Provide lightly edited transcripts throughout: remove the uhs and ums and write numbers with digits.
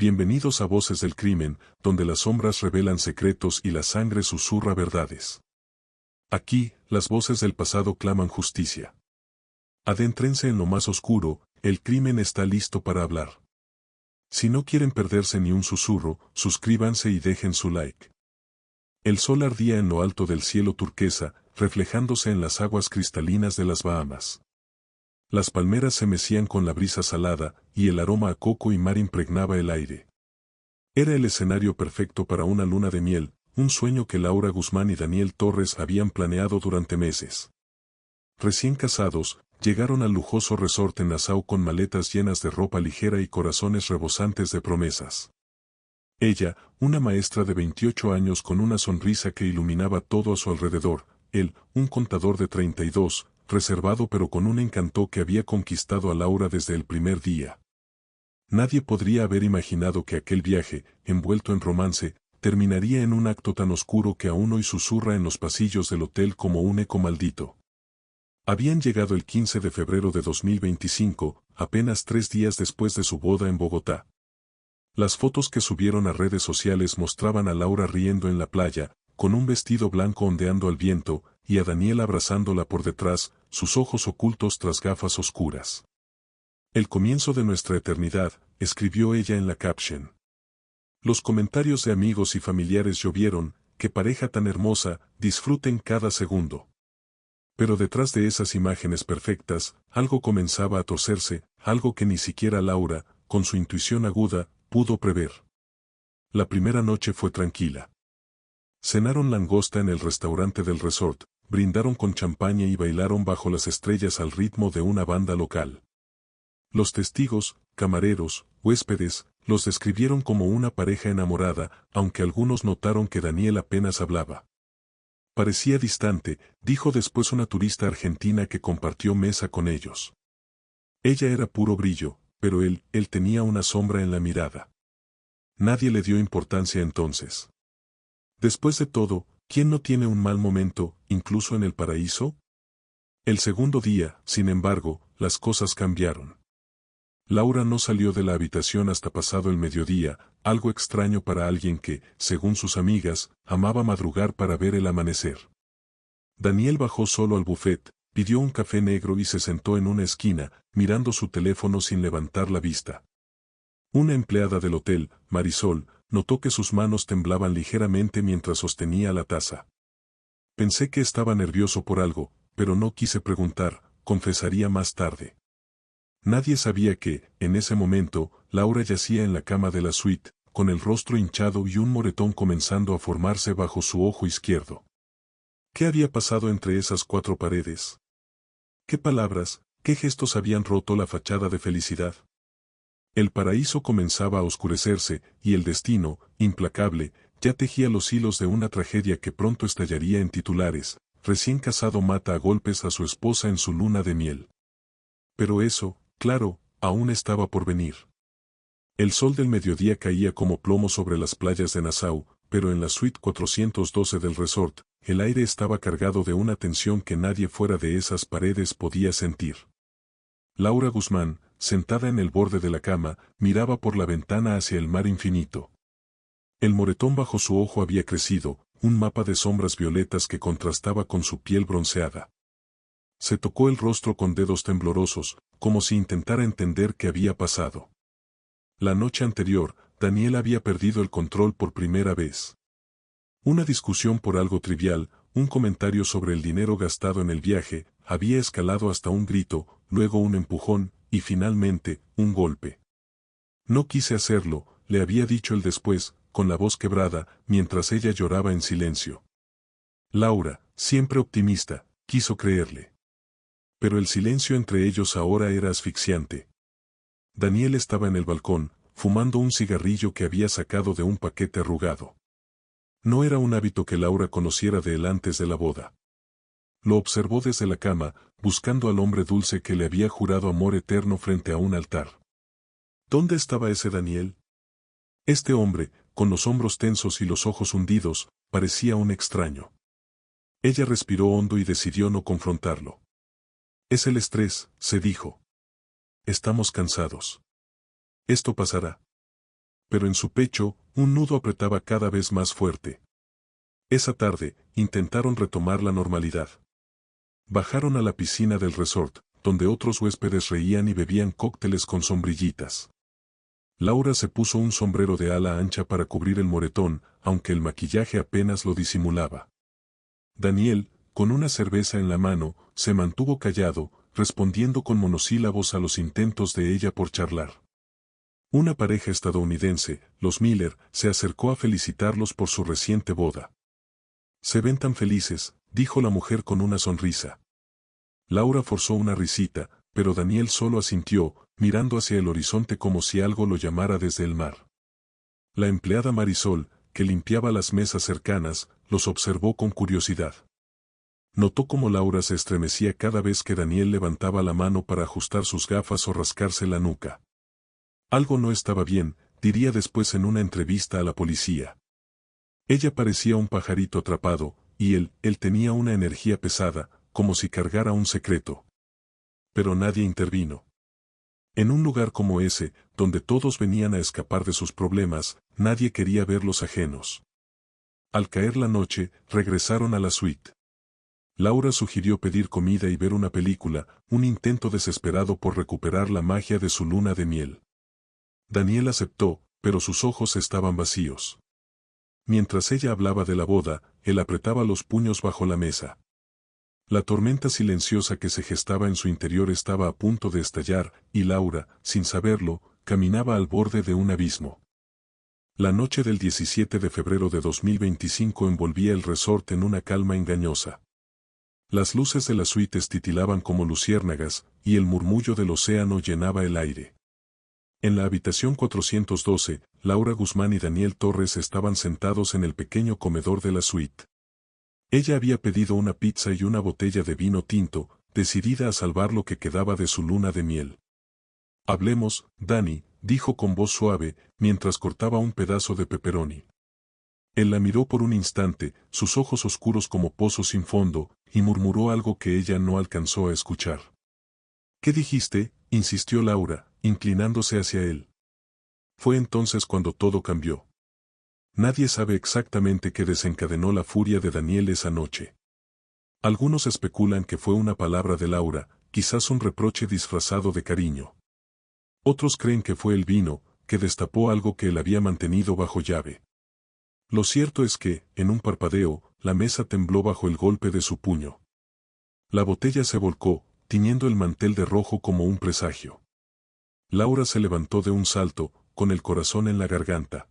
Bienvenidos a Voces del Crimen, donde las sombras revelan secretos y la sangre susurra verdades. Aquí, las voces del pasado claman justicia. Adéntrense en lo más oscuro, el crimen está listo para hablar. Si no quieren perderse ni un susurro, suscríbanse y dejen su like. El sol ardía en lo alto del cielo turquesa, reflejándose en las aguas cristalinas de las Bahamas. Las palmeras se mecían con la brisa salada, y el aroma a coco y mar impregnaba el aire. Era el escenario perfecto para una luna de miel, un sueño que Laura Guzmán y Daniel Torres habían planeado durante meses. Recién casados, llegaron al lujoso resort en Nassau con maletas llenas de ropa ligera y corazones rebosantes de promesas. Ella, una maestra de 28 años con una sonrisa que iluminaba todo a su alrededor, él, un contador de 32, reservado pero con un encanto que había conquistado a Laura desde el primer día. Nadie podría haber imaginado que aquel viaje, envuelto en romance, terminaría en un acto tan oscuro que aún hoy susurra en los pasillos del hotel como un eco maldito. Habían llegado el 15 de febrero de 2025, apenas 3 días después de su boda en Bogotá. Las fotos que subieron a redes sociales mostraban a Laura riendo en la playa, con un vestido blanco ondeando al viento, y a Daniel abrazándola por detrás, sus ojos ocultos tras gafas oscuras. El comienzo de nuestra eternidad, escribió ella en la caption. Los comentarios de amigos y familiares llovieron, qué pareja tan hermosa, disfruten cada segundo. Pero detrás de esas imágenes perfectas, algo comenzaba a torcerse, algo que ni siquiera Laura, con su intuición aguda, pudo prever. La primera noche fue tranquila. Cenaron langosta en el restaurante del resort, brindaron con champaña y bailaron bajo las estrellas al ritmo de una banda local. Los testigos, camareros, huéspedes, los describieron como una pareja enamorada, aunque algunos notaron que Daniel apenas hablaba. Parecía distante, dijo después una turista argentina que compartió mesa con ellos. Ella era puro brillo, pero él tenía una sombra en la mirada. Nadie le dio importancia entonces. Después de todo, ¿quién no tiene un mal momento, incluso en el paraíso? El segundo día, sin embargo, las cosas cambiaron. Laura no salió de la habitación hasta pasado el mediodía, algo extraño para alguien que, según sus amigas, amaba madrugar para ver el amanecer. Daniel bajó solo al buffet, pidió un café negro y se sentó en una esquina, mirando su teléfono sin levantar la vista. Una empleada del hotel, Marisol, notó que sus manos temblaban ligeramente mientras sostenía la taza. Pensé que estaba nervioso por algo, pero no quise preguntar, confesaría más tarde. Nadie sabía que, en ese momento, Laura yacía en la cama de la suite, con el rostro hinchado y un moretón comenzando a formarse bajo su ojo izquierdo. ¿Qué había pasado entre esas 4 paredes? ¿Qué palabras, qué gestos habían roto la fachada de felicidad? El paraíso comenzaba a oscurecerse, y el destino, implacable, ya tejía los hilos de una tragedia que pronto estallaría en titulares: recién casado mata a golpes a su esposa en su luna de miel. Pero eso, claro, aún estaba por venir. El sol del mediodía caía como plomo sobre las playas de Nassau, pero en la suite 412 del resort, el aire estaba cargado de una tensión que nadie fuera de esas paredes podía sentir. Laura Guzmán, sentada en el borde de la cama, miraba por la ventana hacia el mar infinito. El moretón bajo su ojo había crecido, un mapa de sombras violetas que contrastaba con su piel bronceada. Se tocó el rostro con dedos temblorosos, como si intentara entender qué había pasado. La noche anterior, Daniel había perdido el control por primera vez. Una discusión por algo trivial, un comentario sobre el dinero gastado en el viaje, había escalado hasta un grito, luego un empujón, y finalmente, un golpe. No quise hacerlo, le había dicho él después, con la voz quebrada, mientras ella lloraba en silencio. Laura, siempre optimista, quiso creerle. Pero el silencio entre ellos ahora era asfixiante. Daniel estaba en el balcón, fumando un cigarrillo que había sacado de un paquete arrugado. No era un hábito que Laura conociera de él antes de la boda. Lo observó desde la cama, buscando al hombre dulce que le había jurado amor eterno frente a un altar. ¿Dónde estaba ese Daniel? Este hombre, con los hombros tensos y los ojos hundidos, parecía un extraño. Ella respiró hondo y decidió no confrontarlo. Es el estrés, se dijo. Estamos cansados. Esto pasará. pero en su pecho, un nudo apretaba cada vez más fuerte. Esa tarde, intentaron retomar la normalidad. Bajaron a la piscina del resort, donde otros huéspedes reían y bebían cócteles con sombrillitas. Laura se puso un sombrero de ala ancha para cubrir el moretón, aunque el maquillaje apenas lo disimulaba. Daniel, con una cerveza en la mano, se mantuvo callado, respondiendo con monosílabos a los intentos de ella por charlar. Una pareja estadounidense, los Miller, se acercó a felicitarlos por su reciente boda. «Se ven tan felices», dijo la mujer con una sonrisa. Laura forzó una risita, pero Daniel solo asintió, mirando hacia el horizonte como si algo lo llamara desde el mar. La empleada Marisol, que limpiaba las mesas cercanas, los observó con curiosidad. Notó cómo Laura se estremecía cada vez que Daniel levantaba la mano para ajustar sus gafas o rascarse la nuca. Algo no estaba bien, diría después en una entrevista a la policía. Ella parecía un pajarito atrapado, y él tenía una energía pesada, como si cargara un secreto. Pero nadie intervino. En un lugar como ese, donde todos venían a escapar de sus problemas, nadie quería ver los ajenos. Al caer la noche, regresaron a la suite. Laura sugirió pedir comida y ver una película, un intento desesperado por recuperar la magia de su luna de miel. Daniel aceptó, pero sus ojos estaban vacíos. Mientras ella hablaba de la boda, él apretaba los puños bajo la mesa. La tormenta silenciosa que se gestaba en su interior estaba a punto de estallar, y Laura, sin saberlo, caminaba al borde de un abismo. La noche del 17 de febrero de 2025 envolvía el resort en una calma engañosa. Las luces de las suites titilaban como luciérnagas, y el murmullo del océano llenaba el aire. En la habitación 412, Laura Guzmán y Daniel Torres estaban sentados en el pequeño comedor de la suite. Ella había pedido una pizza y una botella de vino tinto, decidida a salvar lo que quedaba de su luna de miel. «Hablemos, Dani», dijo con voz suave, mientras cortaba un pedazo de pepperoni. Él la miró por un instante, sus ojos oscuros como pozos sin fondo, y murmuró algo que ella no alcanzó a escuchar. «¿Qué dijiste?», insistió Laura, inclinándose hacia él. Fue entonces cuando todo cambió. Nadie sabe exactamente qué desencadenó la furia de Daniel esa noche. Algunos especulan que fue una palabra de Laura, quizás un reproche disfrazado de cariño. Otros creen que fue el vino, que destapó algo que él había mantenido bajo llave. Lo cierto es que, en un parpadeo, la mesa tembló bajo el golpe de su puño. La botella se volcó, tiñendo el mantel de rojo como un presagio. Laura se levantó de un salto, con el corazón en la garganta.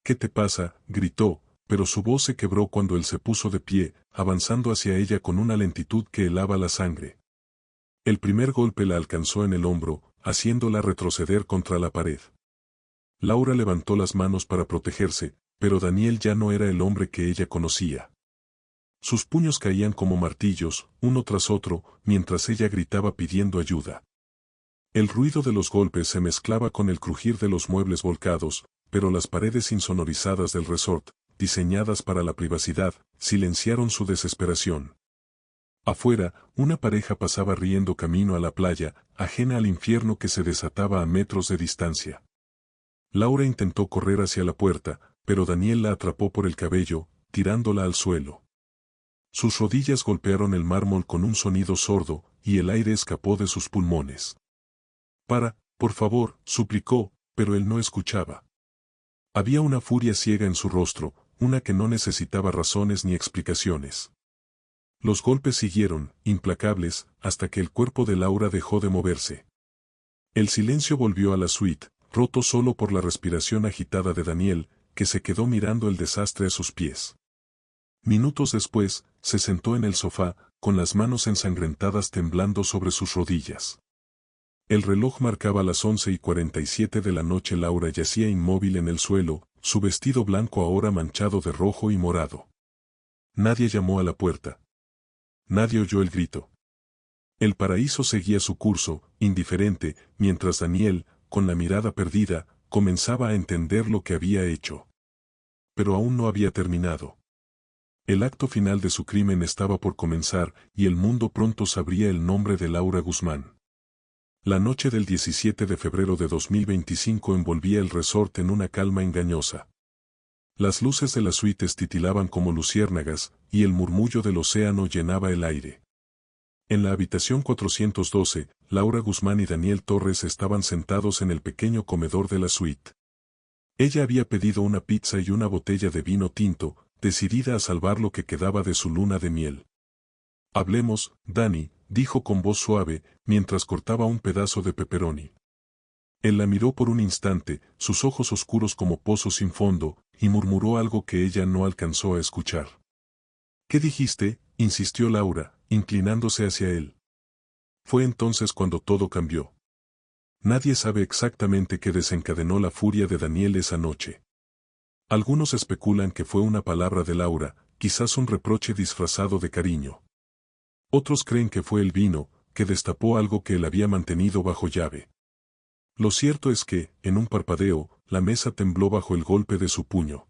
«¿Qué te pasa?», gritó, pero su voz se quebró cuando él se puso de pie, avanzando hacia ella con una lentitud que helaba la sangre. El primer golpe la alcanzó en el hombro, haciéndola retroceder contra la pared. Laura levantó las manos para protegerse, pero Daniel ya no era el hombre que ella conocía. Sus puños caían como martillos, uno tras otro, mientras ella gritaba pidiendo ayuda. El ruido de los golpes se mezclaba con el crujir de los muebles volcados, pero las paredes insonorizadas del resort, diseñadas para la privacidad, silenciaron su desesperación. Afuera, una pareja pasaba riendo camino a la playa, ajena al infierno que se desataba a metros de distancia. Laura intentó correr hacia la puerta, pero Daniel la atrapó por el cabello, tirándola al suelo. Sus rodillas golpearon el mármol con un sonido sordo, y el aire escapó de sus pulmones. Por favor», suplicó, pero él no escuchaba. Había una furia ciega en su rostro, una que no necesitaba razones ni explicaciones. Los golpes siguieron, implacables, hasta que el cuerpo de Laura dejó de moverse. El silencio volvió a la suite, roto solo por la respiración agitada de Daniel, que se quedó mirando el desastre a sus pies. Minutos después, se sentó en el sofá, con las manos ensangrentadas temblando sobre sus rodillas. El reloj marcaba las 11:47 de la noche. Laura yacía inmóvil en el suelo, su vestido blanco ahora manchado de rojo y morado. Nadie llamó a la puerta. Nadie oyó el grito. El paraíso seguía su curso, indiferente, mientras Daniel, con la mirada perdida, comenzaba a entender lo que había hecho. Pero aún no había terminado. El acto final de su crimen estaba por comenzar, y el mundo pronto sabría el nombre de Laura Guzmán. La noche del 17 de febrero de 2025 envolvía el resort en una calma engañosa. Las luces de las suites titilaban como luciérnagas, y el murmullo del océano llenaba el aire. En la habitación 412, Laura Guzmán y Daniel Torres estaban sentados en el pequeño comedor de la suite. Ella había pedido una pizza y una botella de vino tinto, decidida a salvar lo que quedaba de su luna de miel. «Hablemos, Dani», dijo con voz suave, mientras cortaba un pedazo de pepperoni. Él la miró por un instante, sus ojos oscuros como pozos sin fondo, y murmuró algo que ella no alcanzó a escuchar. «¿Qué dijiste?», insistió Laura, inclinándose hacia él. Fue entonces cuando todo cambió. Nadie sabe exactamente qué desencadenó la furia de Daniel esa noche. Algunos especulan que fue una palabra de Laura, quizás un reproche disfrazado de cariño. Otros creen que fue el vino, que destapó algo que él había mantenido bajo llave. Lo cierto es que, en un parpadeo, la mesa tembló bajo el golpe de su puño.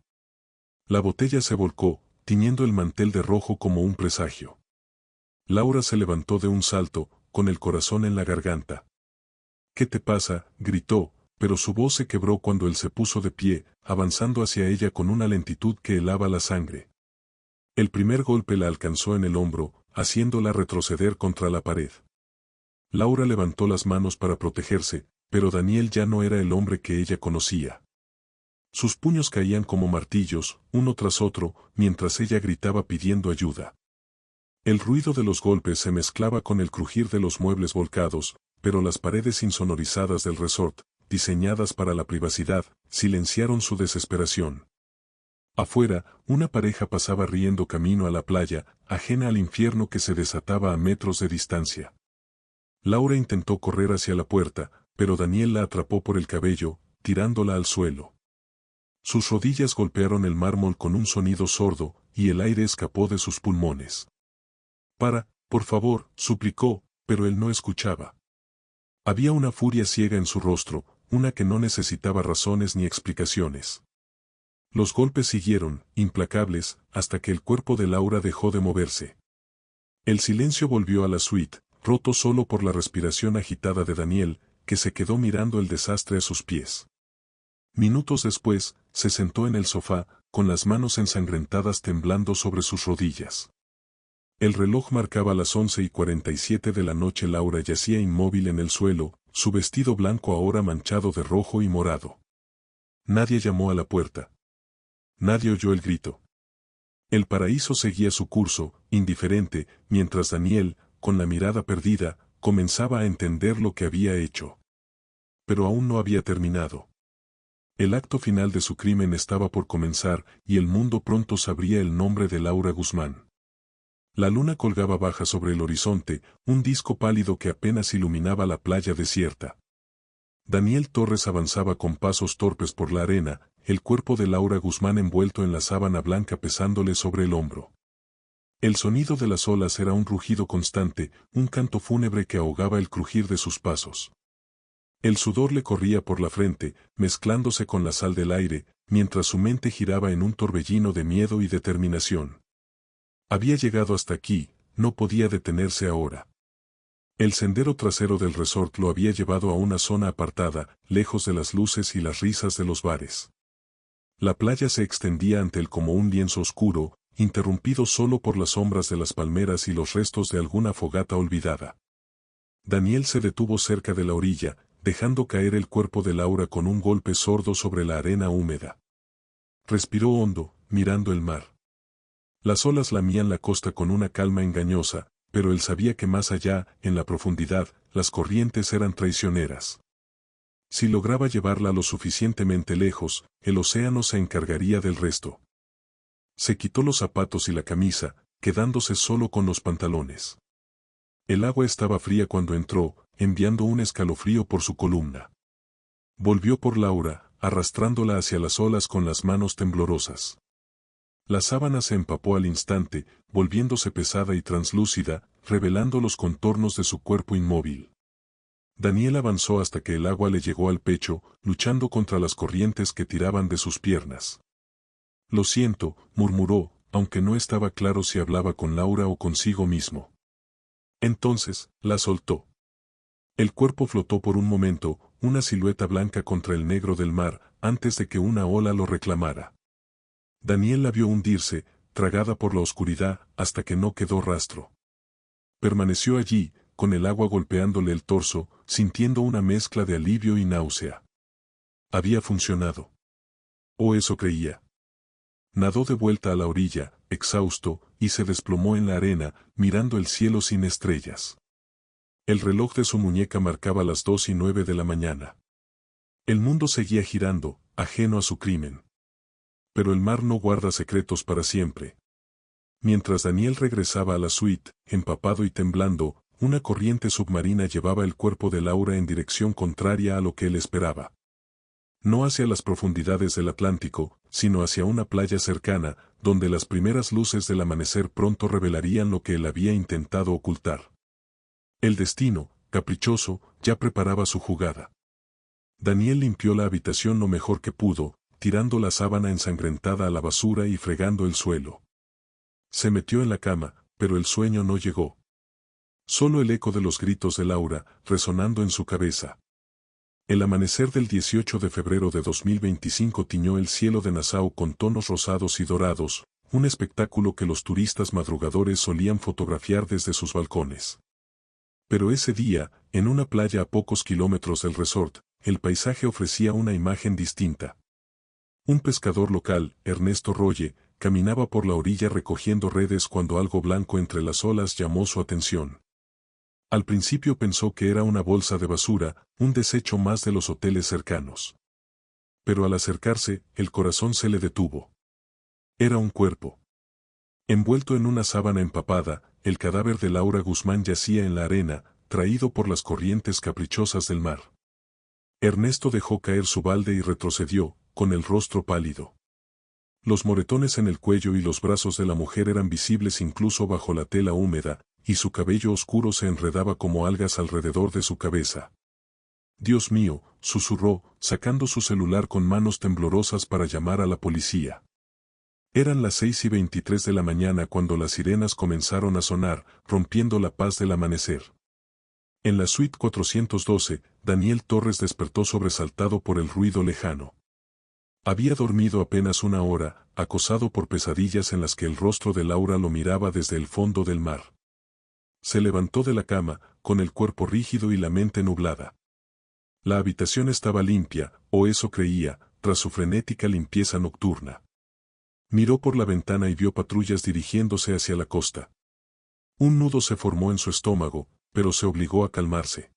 La botella se volcó, tiñendo el mantel de rojo como un presagio. Laura se levantó de un salto, con el corazón en la garganta. «¿Qué te pasa?», gritó, pero su voz se quebró cuando él se puso de pie, avanzando hacia ella con una lentitud que helaba la sangre. El primer golpe la alcanzó en el hombro, haciéndola retroceder contra la pared. Laura levantó las manos para protegerse, pero Daniel ya no era el hombre que ella conocía. Sus puños caían como martillos, uno tras otro, mientras ella gritaba pidiendo ayuda. El ruido de los golpes se mezclaba con el crujir de los muebles volcados, pero las paredes insonorizadas del resort, diseñadas para la privacidad, silenciaron su desesperación. Afuera, una pareja pasaba riendo camino a la playa, ajena al infierno que se desataba a metros de distancia. Laura intentó correr hacia la puerta, pero Daniel la atrapó por el cabello, tirándola al suelo. Sus rodillas golpearon el mármol con un sonido sordo, y el aire escapó de sus pulmones. «Para, por favor», suplicó, pero él no escuchaba. Había una furia ciega en su rostro, una que no necesitaba razones ni explicaciones. Los golpes siguieron, implacables, hasta que el cuerpo de Laura dejó de moverse. El silencio volvió a la suite, roto solo por la respiración agitada de Daniel, que se quedó mirando el desastre a sus pies. Minutos después, se sentó en el sofá, con las manos ensangrentadas temblando sobre sus rodillas. El reloj marcaba las 11:47 de la noche. Laura yacía inmóvil en el suelo, su vestido blanco ahora manchado de rojo y morado. Nadie llamó a la puerta. Nadie oyó el grito. El paraíso seguía su curso, indiferente, mientras Daniel, con la mirada perdida, comenzaba a entender lo que había hecho. Pero aún no había terminado. El acto final de su crimen estaba por comenzar, y el mundo pronto sabría el nombre de Laura Guzmán. La luna colgaba baja sobre el horizonte, un disco pálido que apenas iluminaba la playa desierta. Daniel Torres avanzaba con pasos torpes por la arena, el cuerpo de Laura Guzmán envuelto en la sábana blanca pesándole sobre el hombro. El sonido de las olas era un rugido constante, un canto fúnebre que ahogaba el crujir de sus pasos. El sudor le corría por la frente, mezclándose con la sal del aire, mientras su mente giraba en un torbellino de miedo y determinación. Había llegado hasta aquí, no podía detenerse ahora. El sendero trasero del resort lo había llevado a una zona apartada, lejos de las luces y las risas de los bares. La playa se extendía ante él como un lienzo oscuro, interrumpido solo por las sombras de las palmeras y los restos de alguna fogata olvidada. Daniel se detuvo cerca de la orilla, dejando caer el cuerpo de Laura con un golpe sordo sobre la arena húmeda. Respiró hondo, mirando el mar. Las olas lamían la costa con una calma engañosa, pero él sabía que más allá, en la profundidad, las corrientes eran traicioneras. Si lograba llevarla lo suficientemente lejos, el océano se encargaría del resto. Se quitó los zapatos y la camisa, quedándose solo con los pantalones. El agua estaba fría cuando entró, enviando un escalofrío por su columna. Volvió por Laura, arrastrándola hacia las olas con las manos temblorosas. La sábana se empapó al instante, volviéndose pesada y translúcida, revelando los contornos de su cuerpo inmóvil. Daniel avanzó hasta que el agua le llegó al pecho, luchando contra las corrientes que tiraban de sus piernas. «Lo siento», murmuró, aunque no estaba claro si hablaba con Laura o consigo mismo. Entonces, la soltó. El cuerpo flotó por un momento, una silueta blanca contra el negro del mar, antes de que una ola lo reclamara. Daniel la vio hundirse, tragada por la oscuridad, hasta que no quedó rastro. Permaneció allí, con el agua golpeándole el torso, sintiendo una mezcla de alivio y náusea. Había funcionado. O eso creía. Nadó de vuelta a la orilla, exhausto, y se desplomó en la arena, mirando el cielo sin estrellas. El reloj de su muñeca marcaba las 2:09 de la mañana. El mundo seguía girando, ajeno a su crimen. Pero el mar no guarda secretos para siempre. Mientras Daniel regresaba a la suite, empapado y temblando, una corriente submarina llevaba el cuerpo de Laura en dirección contraria a lo que él esperaba. No hacia las profundidades del Atlántico, sino hacia una playa cercana, donde las primeras luces del amanecer pronto revelarían lo que él había intentado ocultar. El destino, caprichoso, ya preparaba su jugada. Daniel limpió la habitación lo mejor que pudo, tirando la sábana ensangrentada a la basura y fregando el suelo. Se metió en la cama, pero el sueño no llegó. Solo el eco de los gritos de Laura, resonando en su cabeza. El amanecer del 18 de febrero de 2025 tiñó el cielo de Nassau con tonos rosados y dorados, un espectáculo que los turistas madrugadores solían fotografiar desde sus balcones. Pero ese día, en una playa a pocos kilómetros del resort, el paisaje ofrecía una imagen distinta. Un pescador local, Ernesto Rolle, caminaba por la orilla recogiendo redes cuando algo blanco entre las olas llamó su atención. Al principio pensó que era una bolsa de basura, un desecho más de los hoteles cercanos. Pero al acercarse, el corazón se le detuvo. Era un cuerpo. Envuelto en una sábana empapada, el cadáver de Laura Guzmán yacía en la arena, traído por las corrientes caprichosas del mar. Ernesto dejó caer su balde y retrocedió, con el rostro pálido. Los moretones en el cuello y los brazos de la mujer eran visibles incluso bajo la tela húmeda, y su cabello oscuro se enredaba como algas alrededor de su cabeza. «Dios mío», susurró, sacando su celular con manos temblorosas para llamar a la policía. Eran las 6:23 de la mañana cuando las sirenas comenzaron a sonar, rompiendo la paz del amanecer. En la suite 412, Daniel Torres despertó sobresaltado por el ruido lejano. Había dormido apenas una hora, acosado por pesadillas en las que el rostro de Laura lo miraba desde el fondo del mar. Se levantó de la cama, con el cuerpo rígido y la mente nublada. La habitación estaba limpia, o eso creía, tras su frenética limpieza nocturna. Miró por la ventana y vio patrullas dirigiéndose hacia la costa. Un nudo se formó en su estómago, pero se obligó a calmarse.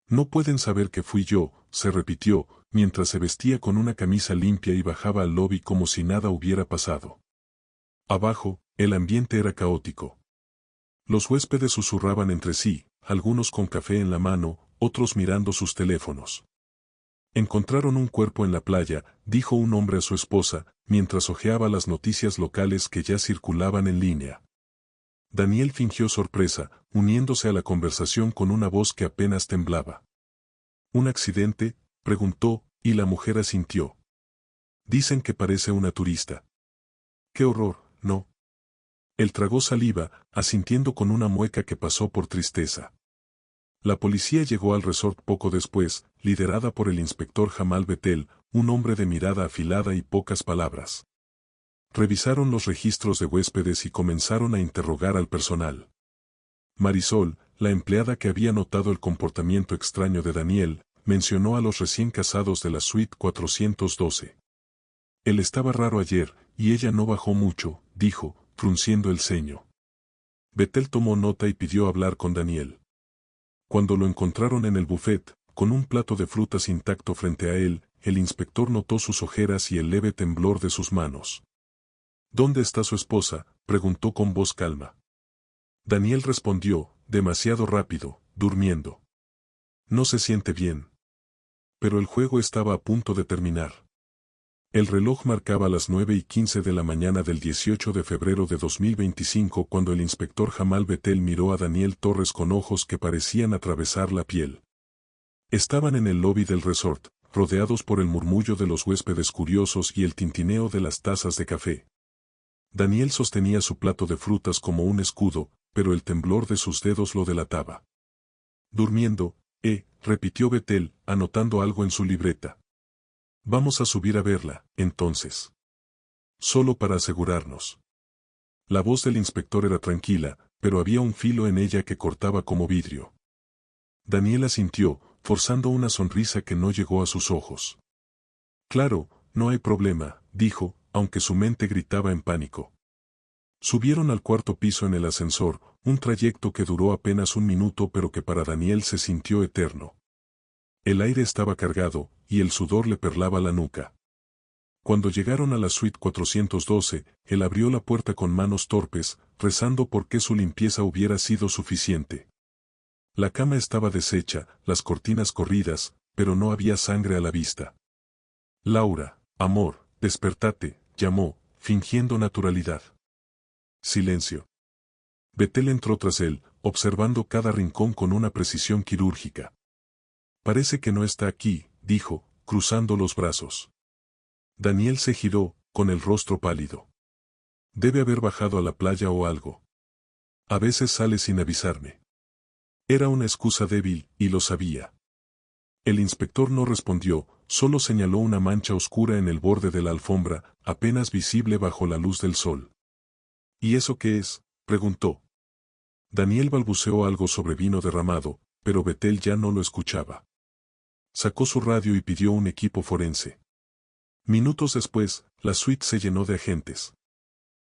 «No pueden saber que fui yo», se repitió, mientras se vestía con una camisa limpia y bajaba al lobby como si nada hubiera pasado. Abajo, el ambiente era caótico. Los huéspedes susurraban entre sí, algunos con café en la mano, otros mirando sus teléfonos. «Encontraron un cuerpo en la playa», dijo un hombre a su esposa, mientras hojeaba las noticias locales que ya circulaban en línea. Daniel fingió sorpresa, uniéndose a la conversación con una voz que apenas temblaba. «¿Un accidente?», preguntó, y la mujer asintió. «Dicen que parece una turista». «¡Qué horror!», «no». Él tragó saliva, asintiendo con una mueca que pasó por tristeza. La policía llegó al resort poco después, liderada por el inspector Jamal Betel, un hombre de mirada afilada y pocas palabras. Revisaron los registros de huéspedes y comenzaron a interrogar al personal. Marisol, la empleada que había notado el comportamiento extraño de Daniel, mencionó a los recién casados de la suite 412. «Él estaba raro ayer, y ella no bajó mucho», dijo, frunciendo el ceño. Betel tomó nota y pidió hablar con Daniel. Cuando lo encontraron en el buffet, con un plato de frutas intacto frente a él, el inspector notó sus ojeras y el leve temblor de sus manos. «¿Dónde está su esposa?», preguntó con voz calma. Daniel respondió, demasiado rápido, durmiendo. «No se siente bien». Pero el juego estaba a punto de terminar. El reloj marcaba las 9:15 de la mañana del 18 de febrero de 2025 cuando el inspector Jamal Betel miró a Daniel Torres con ojos que parecían atravesar la piel. Estaban en el lobby del resort, rodeados por el murmullo de los huéspedes curiosos y el tintineo de las tazas de café. Daniel sostenía su plato de frutas como un escudo, pero el temblor de sus dedos lo delataba. «Durmiendo», Repitió Bethel, anotando algo en su libreta. Vamos a subir a verla, entonces. Solo para asegurarnos. La voz del inspector era tranquila, pero había un filo en ella que cortaba como vidrio. Daniel asintió, forzando una sonrisa que no llegó a sus ojos. Claro, no hay problema, dijo, aunque su mente gritaba en pánico. Subieron al cuarto piso en el ascensor, un trayecto que duró apenas un minuto pero que para Daniel se sintió eterno. El aire estaba cargado, y el sudor le perlaba la nuca. Cuando llegaron a la suite 412, él abrió la puerta con manos torpes, rezando porque su limpieza hubiera sido suficiente. La cama estaba deshecha, las cortinas corridas, pero no había sangre a la vista. Laura, amor, despertate, llamó, fingiendo naturalidad. Silencio. Bethel entró tras él, observando cada rincón con una precisión quirúrgica. Parece que no está aquí, dijo, cruzando los brazos. Daniel se giró, con el rostro pálido. Debe haber bajado a la playa o algo. A veces sale sin avisarme. Era una excusa débil, y lo sabía. El inspector no respondió, solo señaló una mancha oscura en el borde de la alfombra, apenas visible bajo la luz del sol. ¿Y eso qué es?, preguntó. Daniel balbuceó algo sobre vino derramado, pero Bethel ya no lo escuchaba. Sacó su radio y pidió un equipo forense. Minutos después, la suite se llenó de agentes.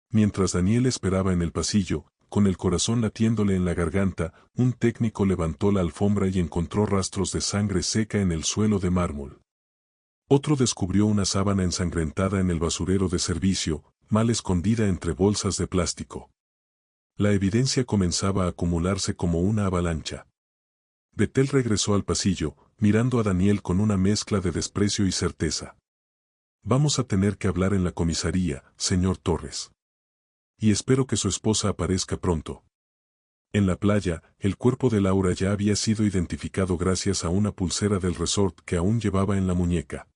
Mientras Daniel esperaba en el pasillo, con el corazón latiéndole en la garganta, un técnico levantó la alfombra y encontró rastros de sangre seca en el suelo de mármol. Otro descubrió una sábana ensangrentada en el basurero de servicio, mal escondida entre bolsas de plástico. La evidencia comenzaba a acumularse como una avalancha. Bethel regresó al pasillo, mirando a Daniel con una mezcla de desprecio y certeza. Vamos a tener que hablar en la comisaría, señor Torres. Y espero que su esposa aparezca pronto. En la playa, el cuerpo de Laura ya había sido identificado gracias a una pulsera del resort que aún llevaba en la muñeca.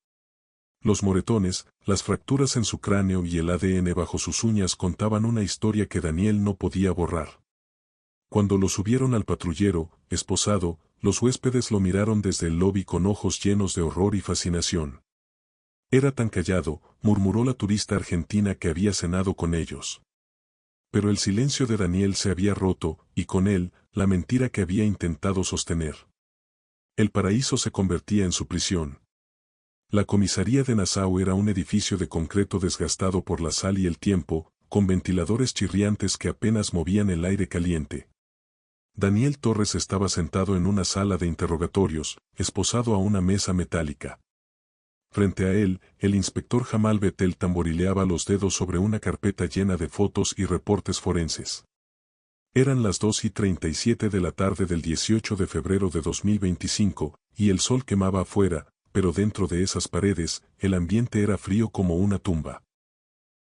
Los moretones, las fracturas en su cráneo y el ADN bajo sus uñas contaban una historia que Daniel no podía borrar. Cuando lo subieron al patrullero, esposado, los huéspedes lo miraron desde el lobby con ojos llenos de horror y fascinación. Era tan callado, murmuró la turista argentina que había cenado con ellos. Pero el silencio de Daniel se había roto, y con él, la mentira que había intentado sostener. El paraíso se convertía en su prisión. La comisaría de Nassau era un edificio de concreto desgastado por la sal y el tiempo, con ventiladores chirriantes que apenas movían el aire caliente. Daniel Torres estaba sentado en una sala de interrogatorios, esposado a una mesa metálica. Frente a él, el inspector Jamal Bethel tamborileaba los dedos sobre una carpeta llena de fotos y reportes forenses. Eran las 2:37 de la tarde del 18 de febrero de 2025, y el sol quemaba afuera, pero dentro de esas paredes, el ambiente era frío como una tumba.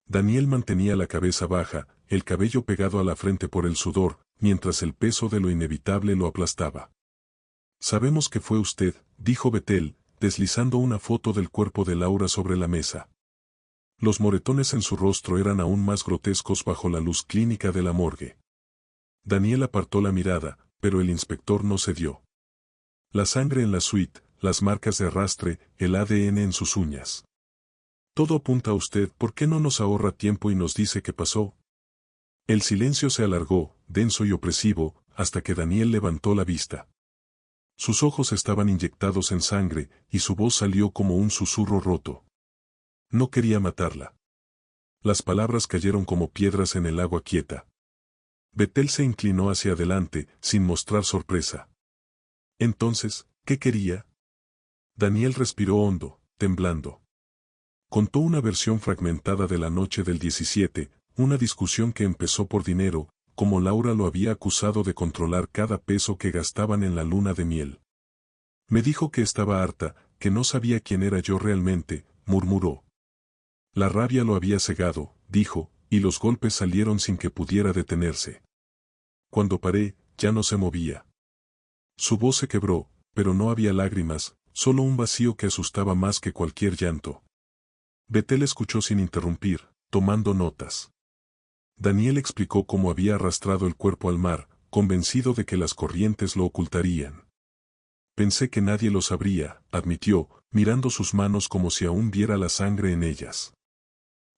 Daniel mantenía la cabeza baja, el cabello pegado a la frente por el sudor, mientras el peso de lo inevitable lo aplastaba. Sabemos que fue usted, dijo Bethel, deslizando una foto del cuerpo de Laura sobre la mesa. Los moretones en su rostro eran aún más grotescos bajo la luz clínica de la morgue. Daniel apartó la mirada, pero el inspector no cedió. La sangre en la suite, las marcas de arrastre, el ADN en sus uñas. Todo apunta a usted, ¿por qué no nos ahorra tiempo y nos dice qué pasó? El silencio se alargó, denso y opresivo, hasta que Daniel levantó la vista. Sus ojos estaban inyectados en sangre, y su voz salió como un susurro roto. No quería matarla. Las palabras cayeron como piedras en el agua quieta. Bethel se inclinó hacia adelante, sin mostrar sorpresa. Entonces, ¿qué quería? Daniel respiró hondo, temblando. Contó una versión fragmentada de la noche del 17, una discusión que empezó por dinero, como Laura lo había acusado de controlar cada peso que gastaban en la luna de miel. Me dijo que estaba harta, que no sabía quién era yo realmente, murmuró. La rabia lo había cegado, dijo, y los golpes salieron sin que pudiera detenerse. Cuando paré, ya no se movía. Su voz se quebró, pero no había lágrimas, solo un vacío que asustaba más que cualquier llanto. Bethel escuchó sin interrumpir, tomando notas. Daniel explicó cómo había arrastrado el cuerpo al mar, convencido de que las corrientes lo ocultarían. Pensé que nadie lo sabría, admitió, mirando sus manos como si aún viera la sangre en ellas.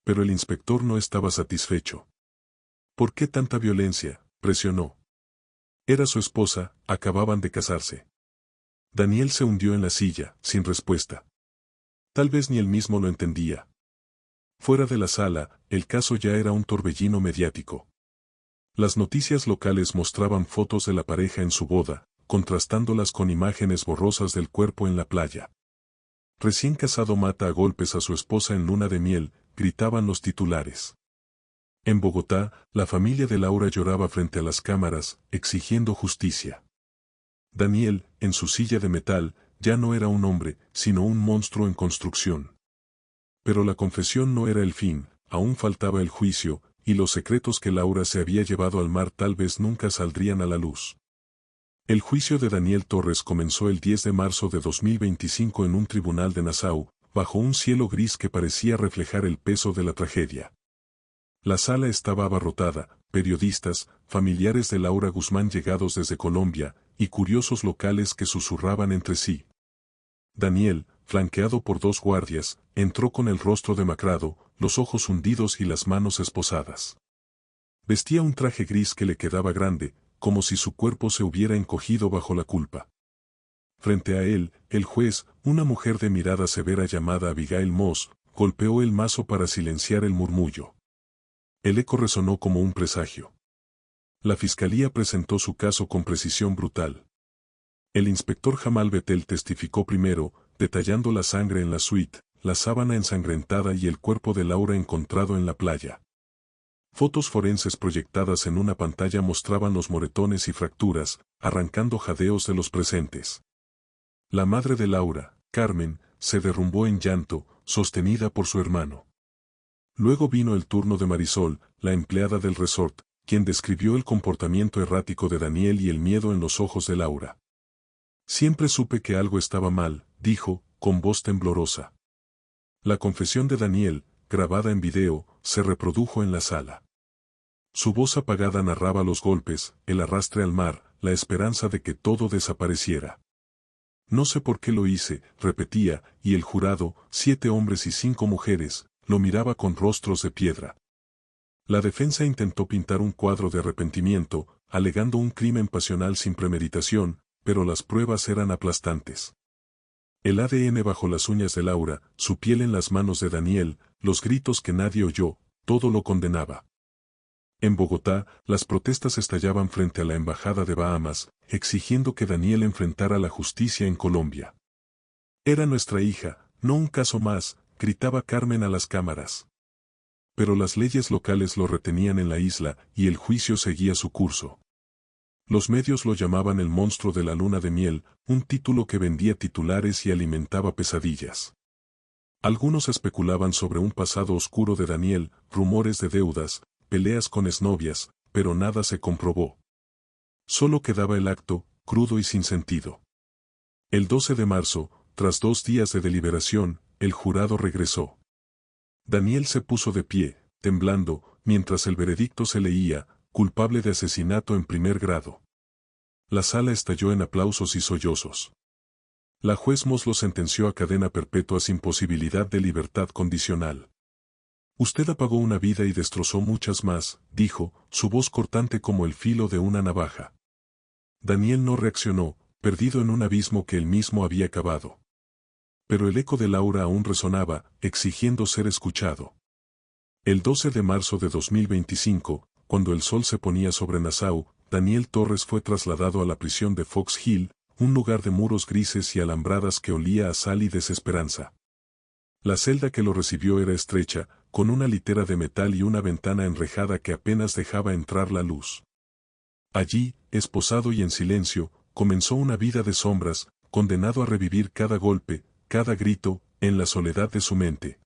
Pero el inspector no estaba satisfecho. ¿Por qué tanta violencia?, presionó. Era su esposa, acababan de casarse. Daniel se hundió en la silla, sin respuesta. Tal vez ni él mismo lo entendía. Fuera de la sala, el caso ya era un torbellino mediático. Las noticias locales mostraban fotos de la pareja en su boda, contrastándolas con imágenes borrosas del cuerpo en la playa. Recién casado mata a golpes a su esposa en luna de miel, gritaban los titulares. En Bogotá, la familia de Laura lloraba frente a las cámaras, exigiendo justicia. Daniel, en su silla de metal, ya no era un hombre, sino un monstruo en construcción. Pero la confesión no era el fin, aún faltaba el juicio, y los secretos que Laura se había llevado al mar tal vez nunca saldrían a la luz. El juicio de Daniel Torres comenzó el 10 de marzo de 2025 en un tribunal de Nassau, bajo un cielo gris que parecía reflejar el peso de la tragedia. La sala estaba abarrotada, periodistas, familiares de Laura Guzmán llegados desde Colombia, y curiosos locales que susurraban entre sí. Daniel, flanqueado por 2 guardias, entró con el rostro demacrado, los ojos hundidos y las manos esposadas. Vestía un traje gris que le quedaba grande, como si su cuerpo se hubiera encogido bajo la culpa. Frente a él, el juez, una mujer de mirada severa llamada Abigail Moss, golpeó el mazo para silenciar el murmullo. El eco resonó como un presagio. La fiscalía presentó su caso con precisión brutal. El inspector Jamal Betel testificó primero, detallando la sangre en la suite, la sábana ensangrentada y el cuerpo de Laura encontrado en la playa. Fotos forenses proyectadas en una pantalla mostraban los moretones y fracturas, arrancando jadeos de los presentes. La madre de Laura, Carmen, se derrumbó en llanto, sostenida por su hermano. Luego vino el turno de Marisol, la empleada del resort, quien describió el comportamiento errático de Daniel y el miedo en los ojos de Laura. Siempre supe que algo estaba mal, dijo, con voz temblorosa. La confesión de Daniel, grabada en video, se reprodujo en la sala. Su voz apagada narraba los golpes, el arrastre al mar, la esperanza de que todo desapareciera. No sé por qué lo hice, repetía, y el jurado, 7 hombres y 5 mujeres, lo miraba con rostros de piedra. La defensa intentó pintar un cuadro de arrepentimiento, alegando un crimen pasional sin premeditación, pero las pruebas eran aplastantes. El ADN bajo las uñas de Laura, su piel en las manos de Daniel, los gritos que nadie oyó, todo lo condenaba. En Bogotá, las protestas estallaban frente a la embajada de Bahamas, exigiendo que Daniel enfrentara la justicia en Colombia. Era nuestra hija, no un caso más, gritaba Carmen a las cámaras. Pero las leyes locales lo retenían en la isla, y el juicio seguía su curso. Los medios lo llamaban el monstruo de la luna de miel, un título que vendía titulares y alimentaba pesadillas. Algunos especulaban sobre un pasado oscuro de Daniel, rumores de deudas, peleas con exnovias, pero nada se comprobó. Solo quedaba el acto, crudo y sin sentido. El 12 de marzo, tras 2 días de deliberación, el jurado regresó. Daniel se puso de pie, temblando, mientras el veredicto se leía, culpable de asesinato en primer grado. La sala estalló en aplausos y sollozos. La juez Moss lo sentenció a cadena perpetua sin posibilidad de libertad condicional. Usted apagó una vida y destrozó muchas más, dijo, su voz cortante como el filo de una navaja. Daniel no reaccionó, perdido en un abismo que él mismo había cavado. Pero el eco de Laura aún resonaba, exigiendo ser escuchado. El 12 de marzo de 2025, cuando el sol se ponía sobre Nassau, Daniel Torres fue trasladado a la prisión de Fox Hill, un lugar de muros grises y alambradas que olía a sal y desesperanza. La celda que lo recibió era estrecha, con una litera de metal y una ventana enrejada que apenas dejaba entrar la luz. Allí, esposado y en silencio, comenzó una vida de sombras, condenado a revivir cada golpe, cada grito, en la soledad de su mente.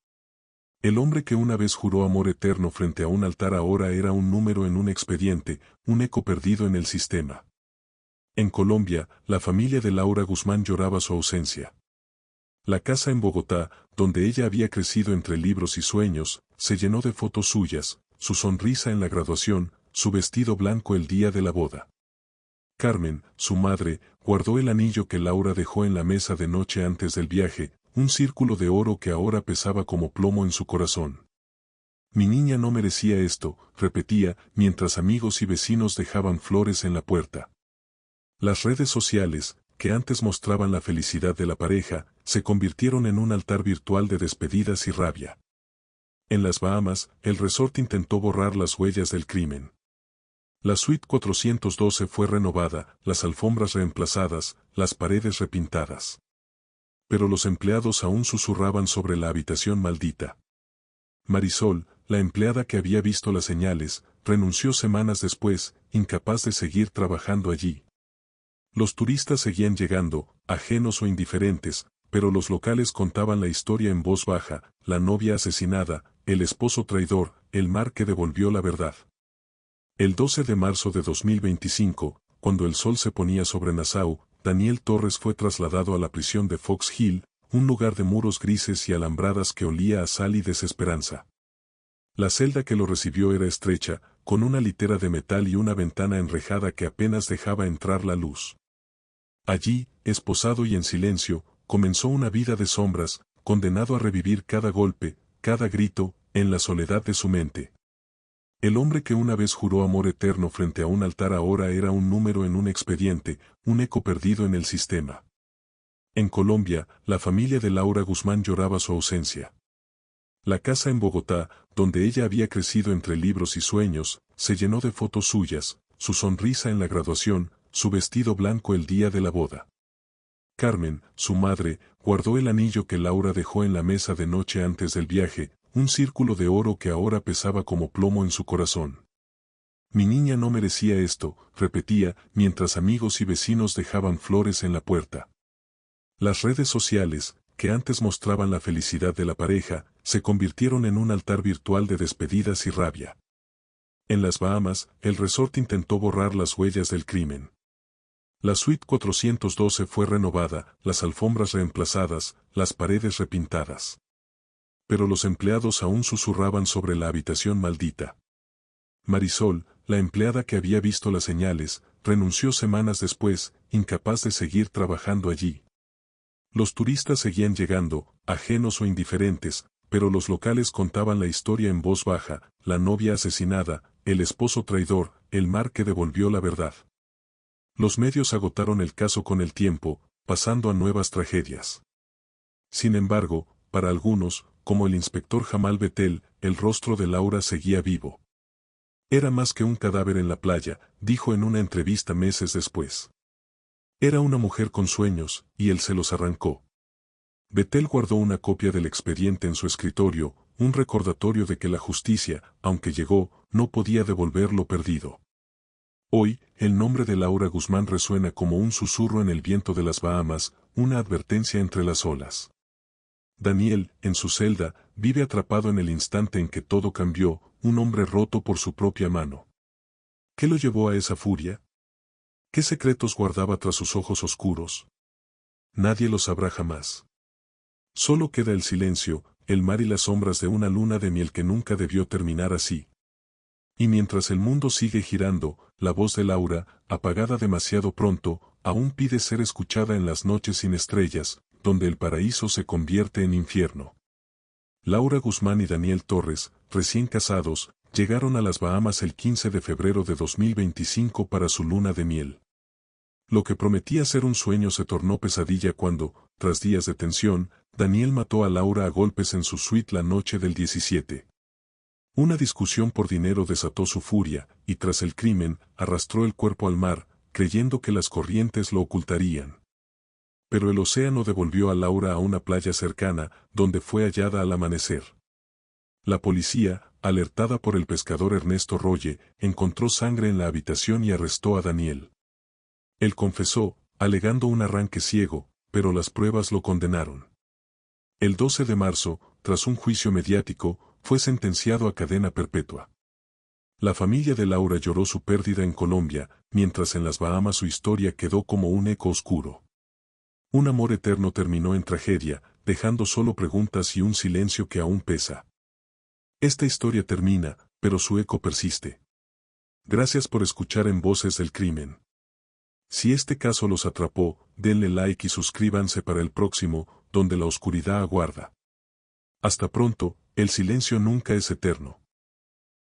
El hombre que una vez juró amor eterno frente a un altar ahora era un número en un expediente, un eco perdido en el sistema. En Colombia, la familia de Laura Guzmán lloraba su ausencia. La casa en Bogotá, donde ella había crecido entre libros y sueños, se llenó de fotos suyas, su sonrisa en la graduación, su vestido blanco el día de la boda. Carmen, su madre, guardó el anillo que Laura dejó en la mesa de noche antes del viaje, un círculo de oro que ahora pesaba como plomo en su corazón. Mi niña no merecía esto, repetía, mientras amigos y vecinos dejaban flores en la puerta. Las redes sociales, que antes mostraban la felicidad de la pareja, se convirtieron en un altar virtual de despedidas y rabia. En las Bahamas, el resort intentó borrar las huellas del crimen. La suite 412 fue renovada, las alfombras reemplazadas, las paredes repintadas. Pero los empleados aún susurraban sobre la habitación maldita. Marisol, la empleada que había visto las señales, renunció semanas después, incapaz de seguir trabajando allí. Los turistas seguían llegando, ajenos o indiferentes, pero los locales contaban la historia en voz baja: la novia asesinada, el esposo traidor, el mar que devolvió la verdad. El 12 de marzo de 2025, cuando el sol se ponía sobre Nassau, Daniel Torres fue trasladado a la prisión de Fox Hill, un lugar de muros grises y alambradas que olía a sal y desesperanza. La celda que lo recibió era estrecha, con una litera de metal y una ventana enrejada que apenas dejaba entrar la luz. Allí, esposado y en silencio, comenzó una vida de sombras, condenado a revivir cada golpe, cada grito, en la soledad de su mente. El hombre que una vez juró amor eterno frente a un altar ahora era un número en un expediente, un eco perdido en el sistema. En Colombia, la familia de Laura Guzmán lloraba su ausencia. La casa en Bogotá, donde ella había crecido entre libros y sueños, se llenó de fotos suyas, su sonrisa en la graduación, su vestido blanco el día de la boda. Carmen, su madre, guardó el anillo que Laura dejó en la mesa de noche antes del viaje, un círculo de oro que ahora pesaba como plomo en su corazón. Mi niña no merecía esto, repetía, mientras amigos y vecinos dejaban flores en la puerta. Las redes sociales, que antes mostraban la felicidad de la pareja, se convirtieron en un altar virtual de despedidas y rabia. En las Bahamas, el resort intentó borrar las huellas del crimen. La suite 412 fue renovada, las alfombras reemplazadas, las paredes repintadas. Pero los empleados aún susurraban sobre la habitación maldita. Marisol, la empleada que había visto las señales, renunció semanas después, incapaz de seguir trabajando allí. Los turistas seguían llegando, ajenos o indiferentes, pero los locales contaban la historia en voz baja: la novia asesinada, el esposo traidor, el mar que devolvió la verdad. Los medios agotaron el caso con el tiempo, pasando a nuevas tragedias. Sin embargo, para algunos, como el inspector Jamal Betel, el rostro de Laura seguía vivo. Era más que un cadáver en la playa, dijo en una entrevista meses después. Era una mujer con sueños, y él se los arrancó. Betel guardó una copia del expediente en su escritorio, un recordatorio de que la justicia, aunque llegó, no podía devolver lo perdido. Hoy, el nombre de Laura Guzmán resuena como un susurro en el viento de las Bahamas, una advertencia entre las olas. Daniel, en su celda, vive atrapado en el instante en que todo cambió, un hombre roto por su propia mano. ¿Qué lo llevó a esa furia? ¿Qué secretos guardaba tras sus ojos oscuros? Nadie lo sabrá jamás. Solo queda el silencio, el mar y las sombras de una luna de miel que nunca debió terminar así. Y mientras el mundo sigue girando, la voz de Laura, apagada demasiado pronto, aún pide ser escuchada en las noches sin estrellas, donde el paraíso se convierte en infierno. Laura Guzmán y Daniel Torres, recién casados, llegaron a las Bahamas el 15 de febrero de 2025 para su luna de miel. Lo que prometía ser un sueño se tornó pesadilla cuando, tras días de tensión, Daniel mató a Laura a golpes en su suite la noche del 17. Una discusión por dinero desató su furia, y tras el crimen, arrastró el cuerpo al mar, creyendo que las corrientes lo ocultarían. Pero el océano devolvió a Laura a una playa cercana, donde fue hallada al amanecer. La policía, alertada por el pescador Ernesto Rolle, encontró sangre en la habitación y arrestó a Daniel. Él confesó, alegando un arranque ciego, pero las pruebas lo condenaron. El 12 de marzo, tras un juicio mediático, fue sentenciado a cadena perpetua. La familia de Laura lloró su pérdida en Colombia, mientras en las Bahamas su historia quedó como un eco oscuro. Un amor eterno terminó en tragedia, dejando solo preguntas y un silencio que aún pesa. Esta historia termina, pero su eco persiste. Gracias por escuchar En Voces del Crimen. Si este caso los atrapó, denle like y suscríbanse para el próximo, donde la oscuridad aguarda. Hasta pronto, el silencio nunca es eterno.